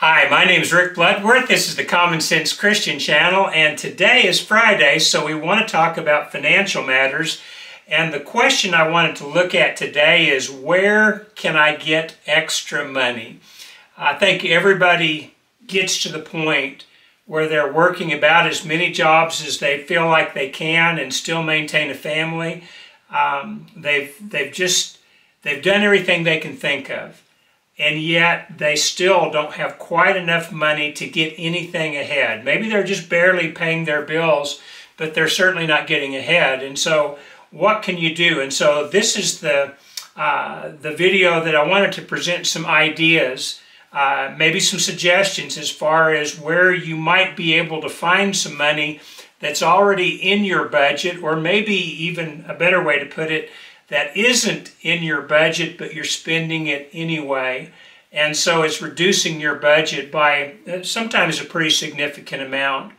Hi, my name is Rick Bloodworth. This is the Common Sense Christian channel, and today is Friday, so we want to talk about financial matters. And the question I wanted to look at today is, where can I get extra money? I think everybody gets to the point where they're working about as many jobs as they feel like they can and still maintain a family. They've done everything they can think of. And yet they still don't have quite enough money to get anything ahead. Maybe they're just barely paying their bills, but they're certainly not getting ahead. And so what can you do? And so this is the video that I wanted to present some ideas, maybe some suggestions as far as where you might be able to find some money that's already in your budget, or maybe even a better way to put it, that isn't in your budget, but you're spending it anyway. And so it's reducing your budget by sometimes a pretty significant amount.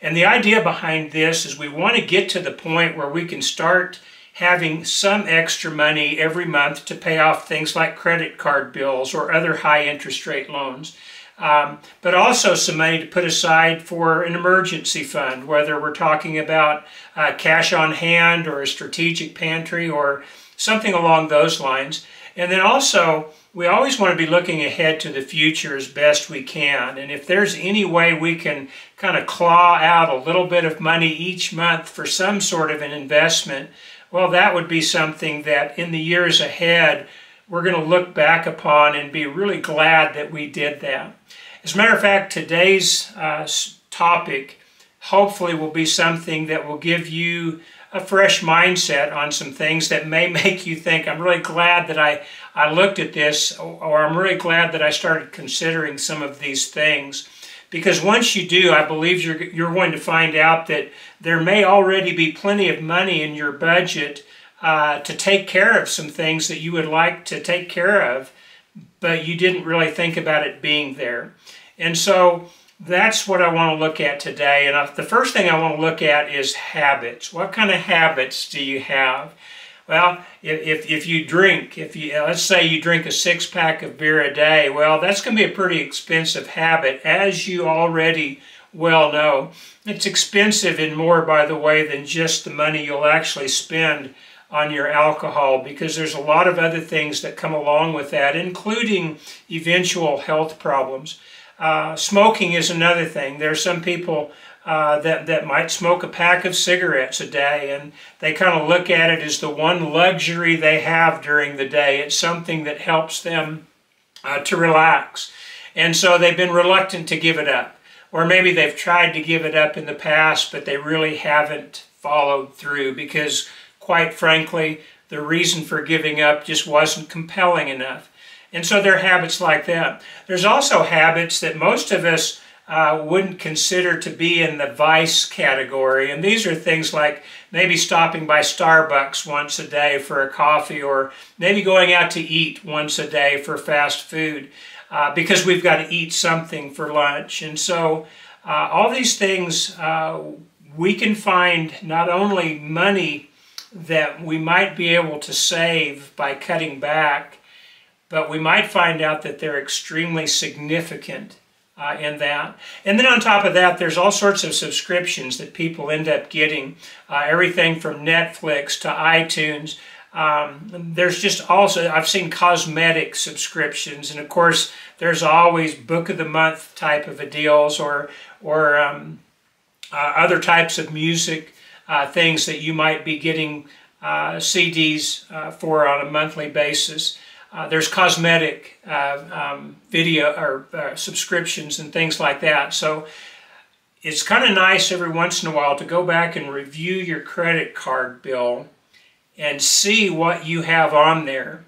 And the idea behind this is we want to get to the point where we can start having some extra money every month to pay off things like credit card bills or other high interest rate loans. But also some money to put aside for an emergency fund, whether we're talking about cash on hand or a strategic pantry or something along those lines. And then also, we always want to be looking ahead to the future as best we can. And if there's any way we can kind of claw out a little bit of money each month for some sort of an investment, well, that would be something that in the years ahead, we're going to look back upon and be really glad that we did that. As a matter of fact, today's topic hopefully will be something that will give you a fresh mindset on some things that may make you think, I'm really glad that I looked at this, or I'm really glad that I started considering some of these things. Because once you do, I believe you're going to find out that there may already be plenty of money in your budget to take care of some things that you would like to take care of, but you didn't really think about it being there. And so that's what I want to look at today. And the first thing I want to look at is habits. What kind of habits do you have? Well, if you drink, let's say you drink a 6-pack of beer a day, well, that's going to be a pretty expensive habit, as you already well know. It's expensive in more, by the way, than just the money you'll actually spend on your alcohol, because there's a lot of other things that come along with that, including eventual health problems. Smoking is another thing. There are some people that might smoke a pack of cigarettes a day, and they kind of look at it as the one luxury they have during the day. It's something that helps them to relax. And so they've been reluctant to give it up. Or maybe they've tried to give it up in the past, but they really haven't followed through because, quite frankly, the reason for giving up just wasn't compelling enough. And so there are habits like that. There's also habits that most of us wouldn't consider to be in the vice category. And these are things like maybe stopping by Starbucks once a day for a coffee, or maybe going out to eat once a day for fast food because we've got to eat something for lunch. And so all these things, we can find not only money that we might be able to save by cutting back, but we might find out that they're extremely significant in that. And then on top of that, there's all sorts of subscriptions that people end up getting, everything from Netflix to iTunes. There's just also, I've seen cosmetic subscriptions, and of course, there's always book of the month type of a deals, or other types of music, things that you might be getting CDs for on a monthly basis. There's cosmetic video or subscriptions and things like that. So it's kind of nice every once in a while to go back and review your credit card bill and see what you have on there,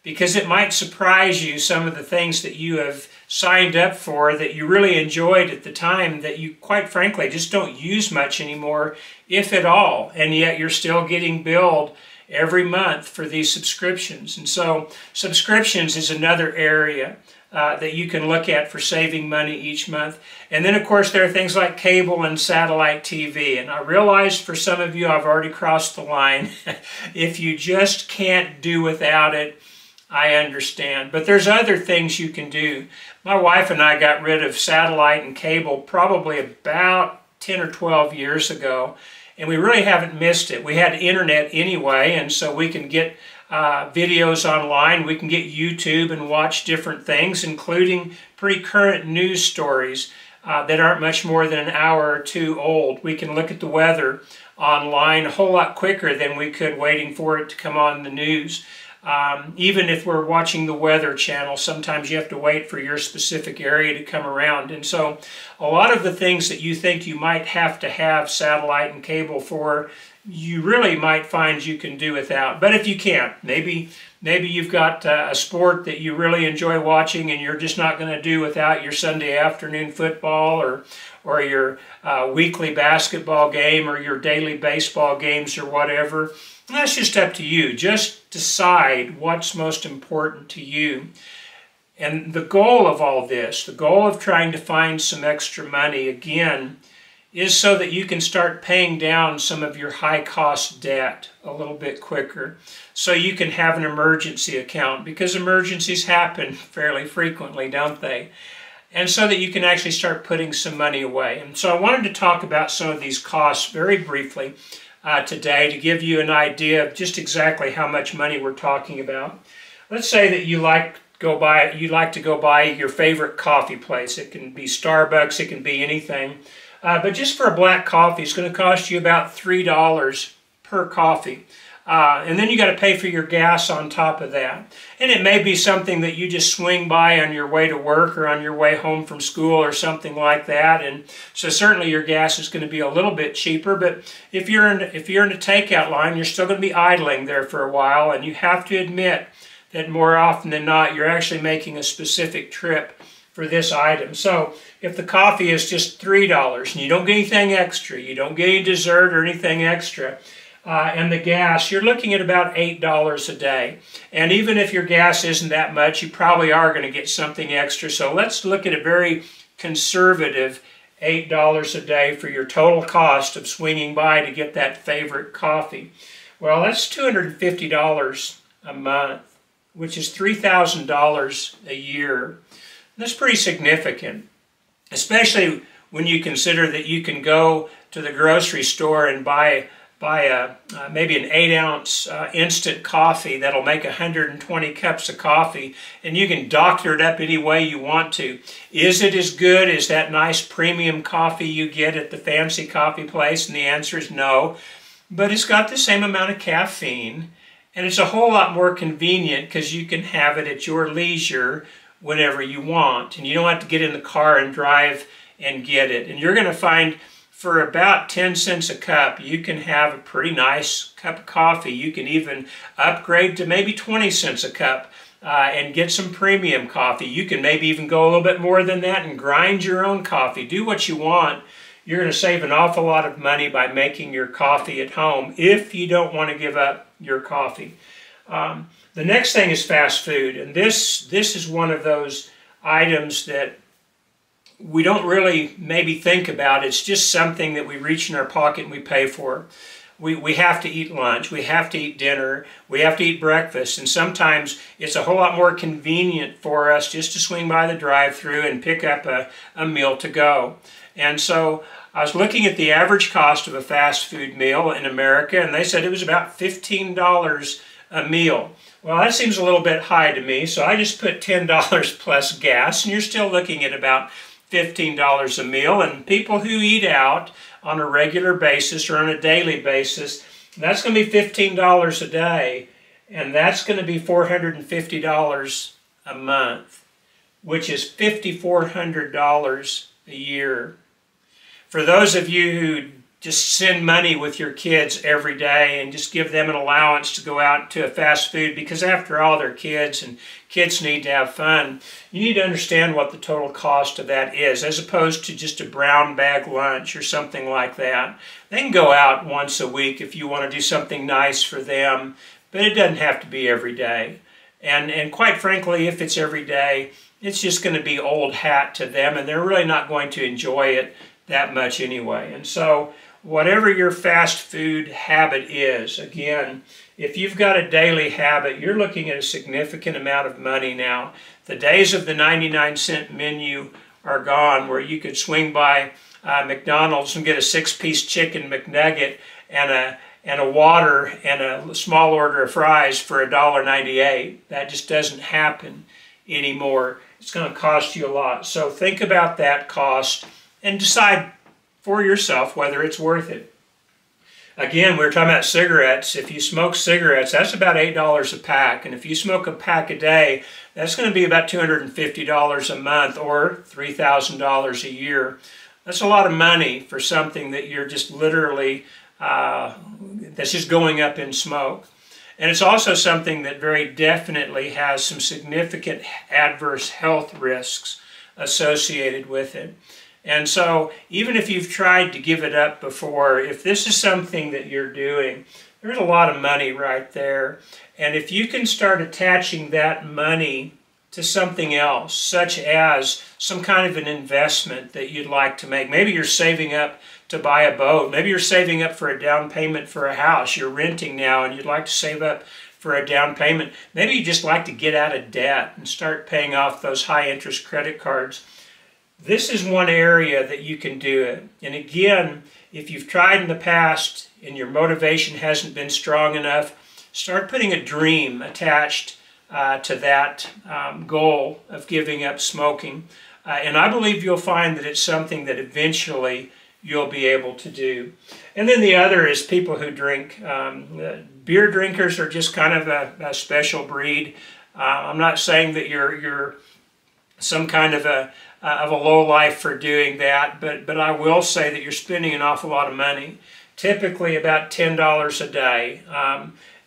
because it might surprise you, some of the things that you have signed up for that you really enjoyed at the time that you, quite frankly, just don't use much anymore, if at all, and yet you're still getting billed every month for these subscriptions. And so subscriptions is another area that you can look at for saving money each month. And then, of course, there are things like cable and satellite TV. And I realize for some of you, I've already crossed the line. If you just can't do without it, I understand. But there's other things you can do. My wife and I got rid of satellite and cable probably about 10 or 12 years ago, and we really haven't missed it. We had internet anyway, and so we can get videos online. We can get YouTube and watch different things, including pretty current news stories that aren't much more than an hour or two old. We can look at the weather online a whole lot quicker than we could waiting for it to come on the news. Even if we're watching the Weather Channel, sometimes you have to wait for your specific area to come around. And so a lot of the things that you think you might have to have satellite and cable for, you really might find you can do without. But if you can't, maybe you've got a sport that you really enjoy watching and you're just not going to do without your Sunday afternoon football or your weekly basketball game or your daily baseball games or whatever. That's just up to you. Just decide what's most important to you. And the goal of all this, the goal of trying to find some extra money, again, is so that you can start paying down some of your high-cost debt a little bit quicker, so you can have an emergency account, because emergencies happen fairly frequently, don't they? And so that you can actually start putting some money away. And so I wanted to talk about some of these costs very briefly today to give you an idea of just exactly how much money we're talking about. Let's say that you like to go buy your favorite coffee place. It can be Starbucks, it can be anything. But just for a black coffee, it's going to cost you about $3 per coffee. And then you got to pay for your gas on top of that. And it may be something that you just swing by on your way to work or on your way home from school or something like that. And so certainly your gas is going to be a little bit cheaper. But if you're in a takeout line, you're still going to be idling there for a while. And you have to admit that more often than not, you're actually making a specific trip for this item. So if the coffee is just $3 and you don't get anything extra, you don't get any dessert or anything extra, and the gas, you're looking at about $8 a day. And even if your gas isn't that much, you probably are going to get something extra. So let's look at a very conservative $8 a day for your total cost of swinging by to get that favorite coffee. Well, that's $250 a month, which is $3,000 a year. That's pretty significant, especially when you consider that you can go to the grocery store and buy maybe an 8-ounce instant coffee that'll make 120 cups of coffee, and you can doctor it up any way you want to. Is it as good as that nice premium coffee you get at the fancy coffee place? And the answer is no, but it's got the same amount of caffeine, and it's a whole lot more convenient because you can have it at your leisure whenever you want, and you don't have to get in the car and drive and get it. And you're going to find for about 10 cents a cup, you can have a pretty nice cup of coffee. You can even upgrade to maybe 20 cents a cup and get some premium coffee. You can maybe even go a little bit more than that and grind your own coffee. Do what you want. You're going to save an awful lot of money by making your coffee at home if you don't want to give up your coffee. The next thing is fast food, and this is one of those items that we don't really maybe think about. It's just something that we reach in our pocket and we pay for. We have to eat lunch, we have to eat dinner, we have to eat breakfast, and sometimes it's a whole lot more convenient for us just to swing by the drive-thru and pick up a meal to go. And so I was looking at the average cost of a fast food meal in America, and they said it was about $15 a meal. Well, that seems a little bit high to me, so I just put $10 plus gas, and you're still looking at about $15 a meal. And people who eat out on a regular basis or on a daily basis, that's going to be $15 a day, and that's going to be $450 a month, which is $5,400 a year. For those of you who just send money with your kids every day and just give them an allowance to go out to a fast food, because after all, they're kids and kids need to have fun, you need to understand what the total cost of that is, as opposed to just a brown bag lunch or something like that. They can go out once a week if you want to do something nice for them, but it doesn't have to be every day. And quite frankly, if it's every day, it's just going to be old hat to them, and they're really not going to enjoy it that much anyway. And so whatever your fast food habit is, again, if you've got a daily habit, you're looking at a significant amount of money now. The days of the 99-cent menu are gone, where you could swing by McDonald's and get a 6-piece chicken McNugget and a water and a small order of fries for $1.98. That just doesn't happen anymore. It's going to cost you a lot. So think about that cost and decide for yourself whether it's worth it. Again, we were talking about cigarettes. If you smoke cigarettes, that's about $8 a pack. And if you smoke a pack a day, that's going to be about $250 a month or $3,000 a year. That's a lot of money for something that you're just literally, that's just going up in smoke. And it's also something that very definitely has some significant adverse health risks associated with it. And so even if you've tried to give it up before, if this is something that you're doing, there's a lot of money right there. And if you can start attaching that money to something else, such as some kind of an investment that you'd like to make. Maybe you're saving up to buy a boat. Maybe you're saving up for a down payment for a house. You're renting now and you'd like to save up for a down payment. Maybe you just like to get out of debt and start paying off those high interest credit cards. This is one area that you can do it. And again, if you've tried in the past and your motivation hasn't been strong enough, start putting a dream attached to that goal of giving up smoking. And I believe you'll find that it's something that eventually you'll be able to do. And then the other is people who drink. Beer drinkers are just kind of a special breed. I'm not saying that you're some kind of a low life for doing that, but I will say that you're spending an awful lot of money, typically about $10 a day.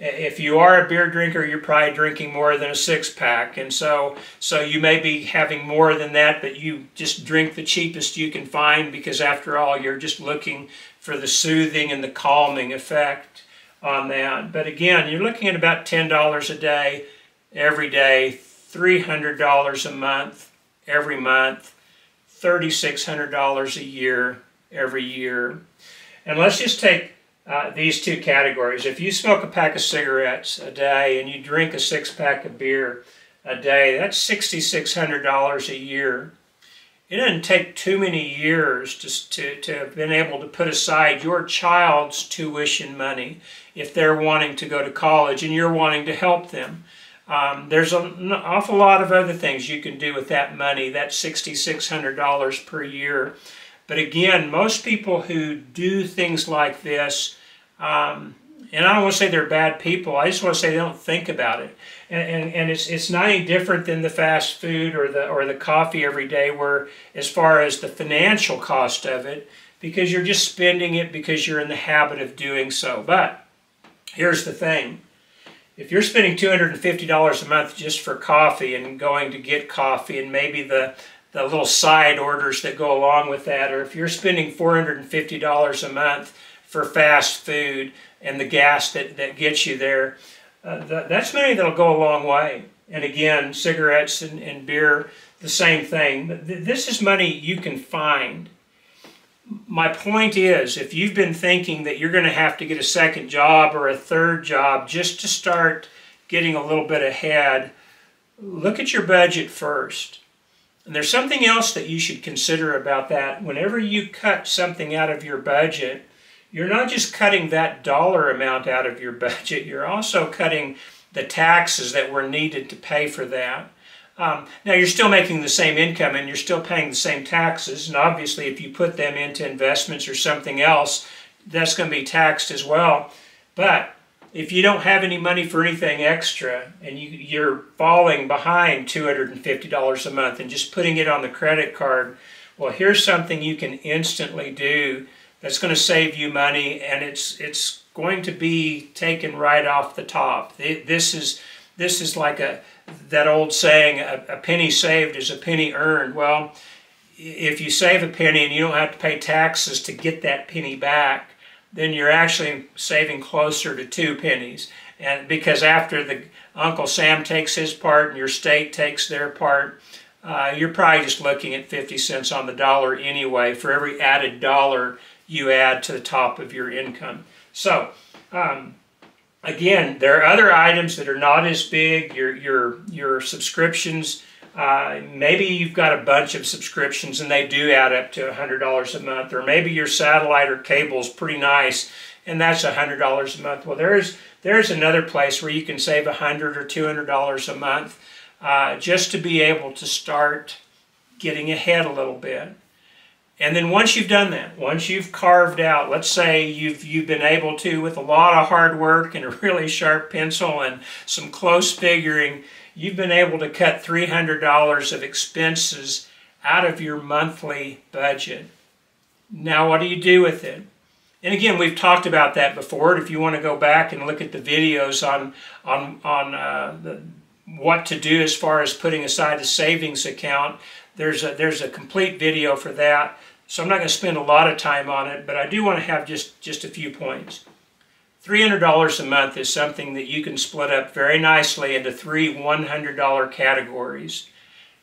If you are a beer drinker, you're probably drinking more than a 6-pack, and so you may be having more than that, but you just drink the cheapest you can find because after all, you're just looking for the soothing and the calming effect on that. But again, you're looking at about $10 a day, every day, $300 a month, every month, $3,600 a year, every year. And let's just take these two categories. If you smoke a pack of cigarettes a day and you drink a 6-pack of beer a day, that's $6,600 a year. It doesn't take too many years to have been able to put aside your child's tuition money if they're wanting to go to college and you're wanting to help them. There's an awful lot of other things you can do with that money, that $6,600 per year. But again, most people who do things like this, and I don't want to say they're bad people, I just want to say they don't think about it. And it's not any different than the fast food or the coffee every day, where as far as the financial cost of it, because you're just spending it because you're in the habit of doing so. But here's the thing. If you're spending $250 a month just for coffee and going to get coffee and maybe the little side orders that go along with that, or if you're spending $450 a month for fast food and the gas that gets you there, that's money that'll go a long way. And again, cigarettes and beer, the same thing. But this is money you can find. My point is, if you've been thinking that you're going to have to get a second job or a third job just to start getting a little bit ahead, look at your budget first. And there's something else that you should consider about that. Whenever you cut something out of your budget, you're not just cutting that dollar amount out of your budget, you're also cutting the taxes that were needed to pay for that. Now you're still making the same income and you're still paying the same taxes, and obviously if you put them into investments or something else, that's going to be taxed as well. But if you don't have any money for anything extra and you're falling behind $250 a month and just putting it on the credit card, well, here's something you can instantly do that's going to save you money, and it's going to be taken right off the top. This is like that old saying, a penny saved is a penny earned. Well, if you save a penny and you don't have to pay taxes to get that penny back, then you're actually saving closer to 2 pennies. And because after Uncle Sam takes his part and your state takes their part, you're probably just looking at 50 cents on the dollar anyway for every added dollar you add to the top of your income. So, again, there are other items that are not as big. Your subscriptions, maybe you've got a bunch of subscriptions and they do add up to $100 a month, or maybe your satellite or cable is pretty nice and that's $100 a month. Well, there's another place where you can save $100 or $200 a month just to be able to start getting ahead a little bit. And then once you've done that, once you've carved out, let's say you've been able to, with a lot of hard work and a really sharp pencil and some close figuring, you've been able to cut $300 of expenses out of your monthly budget. Now what do you do with it? And again, we've talked about that before. If you want to go back and look at the videos on what to do as far as putting aside a savings account, there's a complete video for that. So I'm not going to spend a lot of time on it, but I do want to have just a few points. $300 a month is something that you can split up very nicely into 3 $100 categories.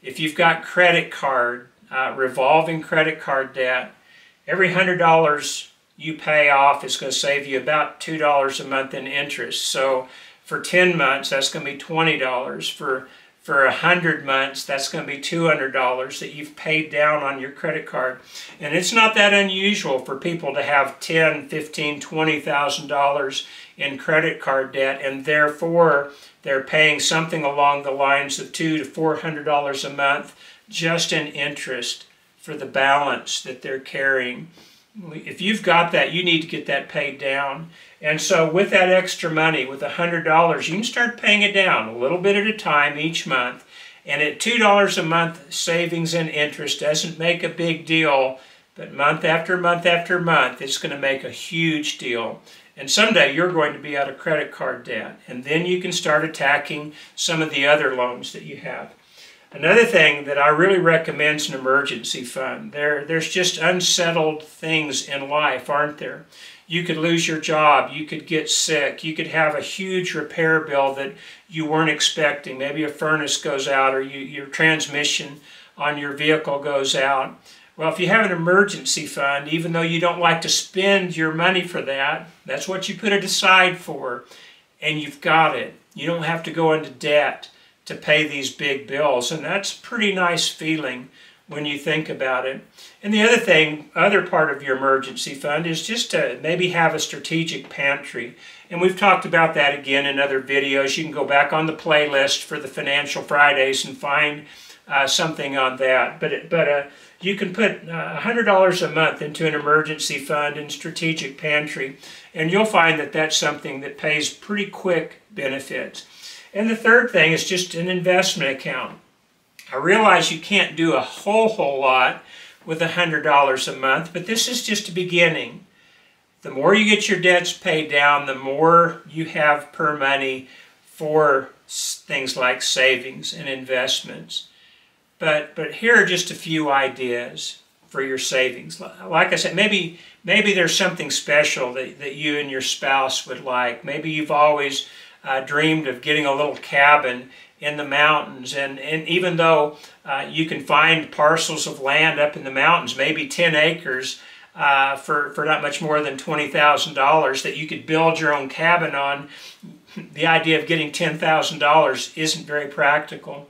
If you've got credit card, revolving credit card debt, every $100 you pay off is going to save you about $2 a month in interest. So for 10 months, that's going to be $20. For 100 months, that's going to be $200 that you've paid down on your credit card. And it's not that unusual for people to have $10,000, $15,000, $20,000 in credit card debt, and therefore they're paying something along the lines of $200 to $400 a month just in interest for the balance that they're carrying. If you've got that, you need to get that paid down. And so with that extra money, with $100, you can start paying it down a little bit at a time each month. And at $2 a month, savings and interest doesn't make a big deal, but month after month after month, it's going to make a huge deal. And someday you're going to be out of credit card debt. And then you can start attacking some of the other loans that you have. Another thing that I really recommend is an emergency fund. There's just unsettled things in life, aren't there? You could lose your job, you could get sick, you could have a huge repair bill that you weren't expecting. Maybe a furnace goes out or your transmission on your vehicle goes out. Well, if you have an emergency fund, even though you don't like to spend your money for that, that's what you put it aside for, and you've got it. You don't have to go into debt to pay these big bills, and that's a pretty nice feeling when you think about it. And the other part of your emergency fund is just to maybe have a strategic pantry. And we've talked about that again in other videos. You can go back on the playlist for the Financial Fridays and find something on that. But you can put $100 a month into an emergency fund and strategic pantry, and you'll find that that's something that pays pretty quick benefits. And the third thing is just an investment account. I realize you can't do a whole lot with $100 a month, but this is just a beginning. The more you get your debts paid down, the more you have per money for things like savings and investments. But here are just a few ideas for your savings. Like I said, maybe there's something special that you and your spouse would like. Maybe you've always dreamed of getting a little cabin in the mountains, and even though you can find parcels of land up in the mountains, maybe 10 acres for not much more than $20,000 that you could build your own cabin on, the idea of getting $10,000 isn't very practical.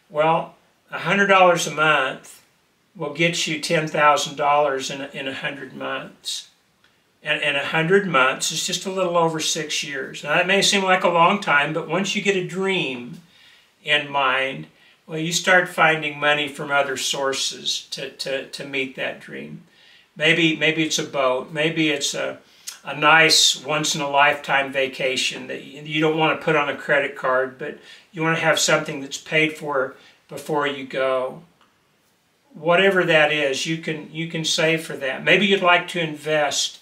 Well, $100 a month will get you $10,000 in 100 months. And 100 months is just a little over 6 years. Now that may seem like a long time, but once you get a dream in mind, well, you start finding money from other sources to meet that dream. Maybe it's a boat. Maybe it's a nice once-in-a-lifetime vacation that you don't want to put on a credit card, but you want to have something that's paid for before you go. Whatever that is, you can save for that. Maybe you'd like to invest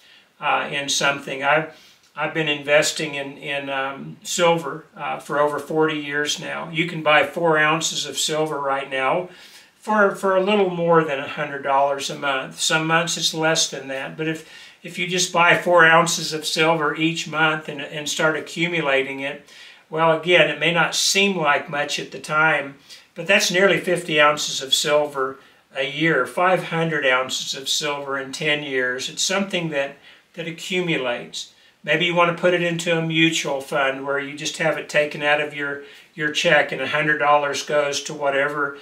in something. I've been investing in silver for over 40 years now. You can buy 4 ounces of silver right now for a little more than $100 a month. Some months it's less than that, but if you just buy 4 ounces of silver each month and start accumulating it, well, again, it may not seem like much at the time, but that's nearly 50 ounces of silver a year, 500 ounces of silver in 10 years. It's something that accumulates. Maybe you want to put it into a mutual fund where you just have it taken out of your check and $100 goes to whatever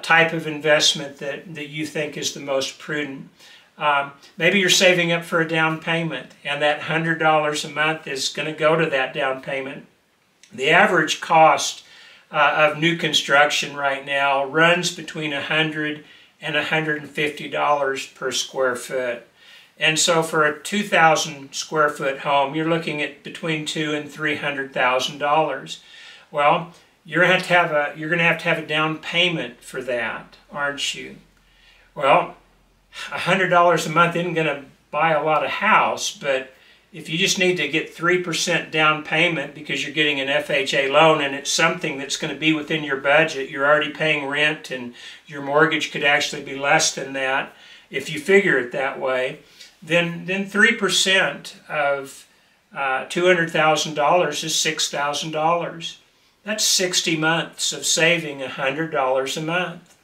type of investment that you think is the most prudent. Maybe you're saving up for a down payment, and that $100 a month is going to go to that down payment. The average cost of new construction right now runs between $100 and $150 per square foot. And so for a 2,000 square foot home, you're looking at between $200,000 and $300,000. Well, you're going to have to have a down payment for that, aren't you? Well, $100 a month isn't going to buy a lot of house, but if you just need to get 3% down payment because you're getting an FHA loan and it's something that's going to be within your budget, you're already paying rent and your mortgage could actually be less than that if you figure it that way, then 3% of $200,000 is $6,000. That's 60 months of saving $100 a month.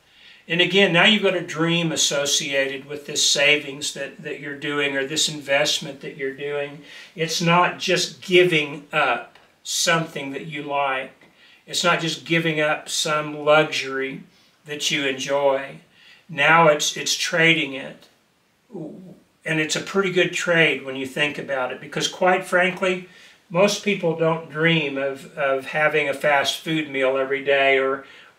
And again, now you've got a dream associated with this savings that you're doing or this investment that you're doing. It's not just giving up something that you like. It's not just giving up some luxury that you enjoy. Now it's trading it. And it's a pretty good trade when you think about it, because quite frankly, most people don't dream of having a fast food meal every day,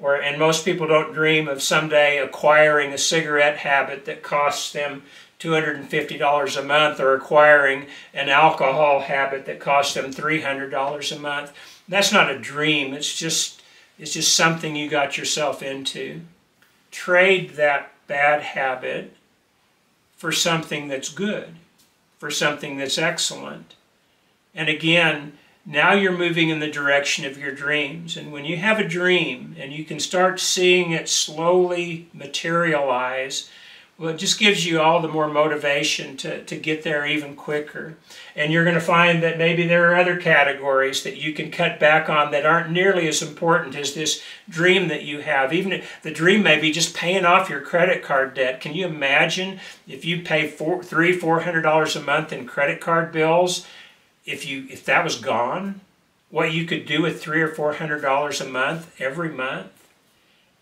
and most people don't dream of someday acquiring a cigarette habit that costs them $250 a month, or acquiring an alcohol habit that costs them $300 a month. That's not a dream. It's just something you got yourself into. Trade that bad habit for something that's good, for something that's excellent. And again, now you're moving in the direction of your dreams. And when you have a dream and you can start seeing it slowly materialize, well, it just gives you all the more motivation to get there even quicker. And you're going to find that maybe there are other categories that you can cut back on that aren't nearly as important as this dream that you have. Even the dream may be just paying off your credit card debt. Can you imagine if you pay $400 a month in credit card bills? If that was gone, what you could do with $300 or $400 a month every month?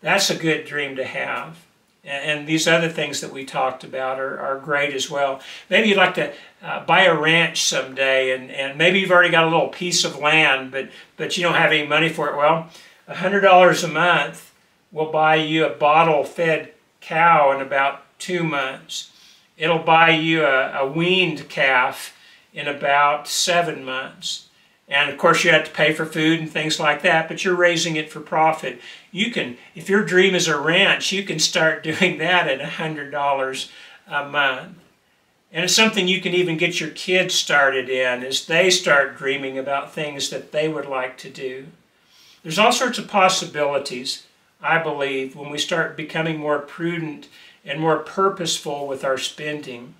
That's a good dream to have. And these other things that we talked about are great as well. Maybe you'd like to buy a ranch someday, and maybe you've already got a little piece of land, but you don't have any money for it. Well, $100 a month will buy you a bottle-fed cow in about 2 months. It'll buy you a weaned calf in about 7 months. And of course you have to pay for food and things like that, but you're raising it for profit. You can, if your dream is a ranch, you can start doing that at $100 a month. And it's something you can even get your kids started in as they start dreaming about things that they would like to do. There's all sorts of possibilities, I believe, when we start becoming more prudent and more purposeful with our spending.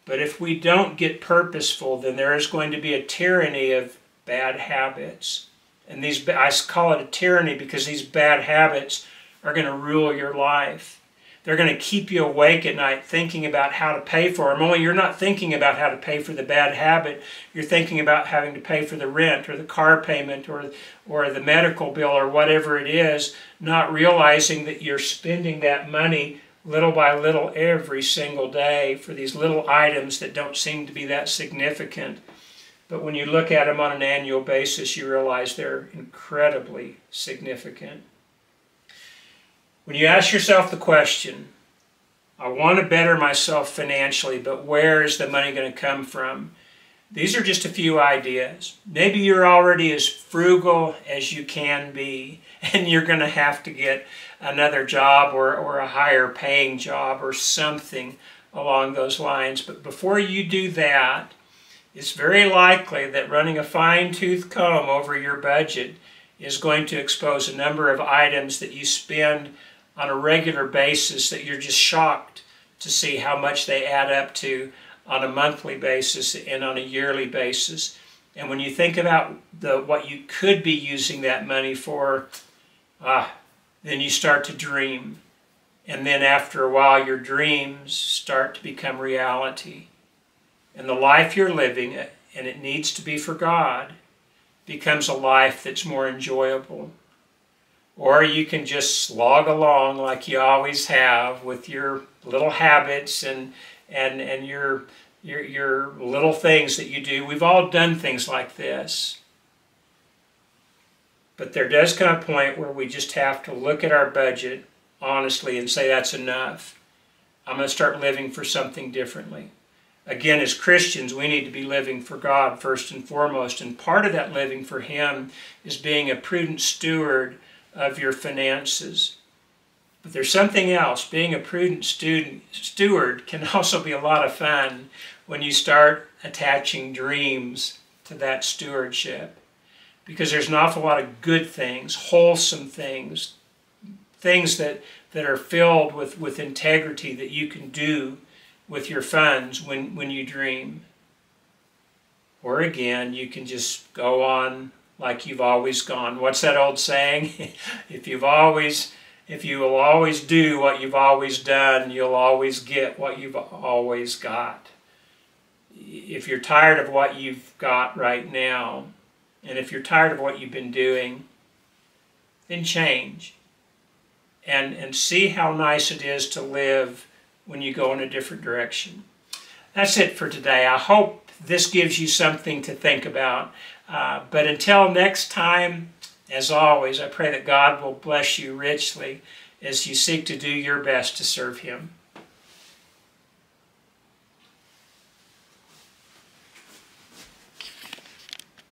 But if we don't get purposeful, then there is going to be a tyranny of bad habits. And I call it a tyranny because these bad habits are going to rule your life. They're going to keep you awake at night thinking about how to pay for them. Only you're not thinking about how to pay for the bad habit. You're thinking about having to pay for the rent or the car payment or the medical bill or whatever it is, not realizing that you're spending that money little by little every single day for these little items that don't seem to be that significant. But when you look at them on an annual basis, you realize they're incredibly significant. When you ask yourself the question, I want to better myself financially, but where is the money going to come from? These are just a few ideas. Maybe you're already as frugal as you can be, and you're going to have to get another job or a higher paying job or something along those lines. But before you do that, it's very likely that running a fine-tooth comb over your budget is going to expose a number of items that you spend on a regular basis that you're just shocked to see how much they add up to on a monthly basis and on a yearly basis. And when you think about what you could be using that money for, then you start to dream. And then after a while, your dreams start to become reality. And the life you're living, and it needs to be for God, becomes a life that's more enjoyable. Or you can just slog along like you always have with your little habits and your little things that you do. We've all done things like this. But there does come a point where we just have to look at our budget honestly and say, that's enough. I'm going to start living for something differently. Again, as Christians, we need to be living for God first and foremost. And part of that living for Him is being a prudent steward of your finances. But there's something else. Being a prudent steward can also be a lot of fun when you start attaching dreams to that stewardship. Because there's an awful lot of good things, wholesome things, things that are filled with integrity that you can do with your funds when you dream. Or again, you can just go on like you've always gone. What's that old saying? If you will always do what you've always done, you'll always get what you've always got. If you're tired of what you've got right now, and if you're tired of what you've been doing, then change. And see how nice it is to live when you go in a different direction. That's it for today. I hope this gives you something to think about. But until next time, as always, I pray that God will bless you richly as you seek to do your best to serve Him.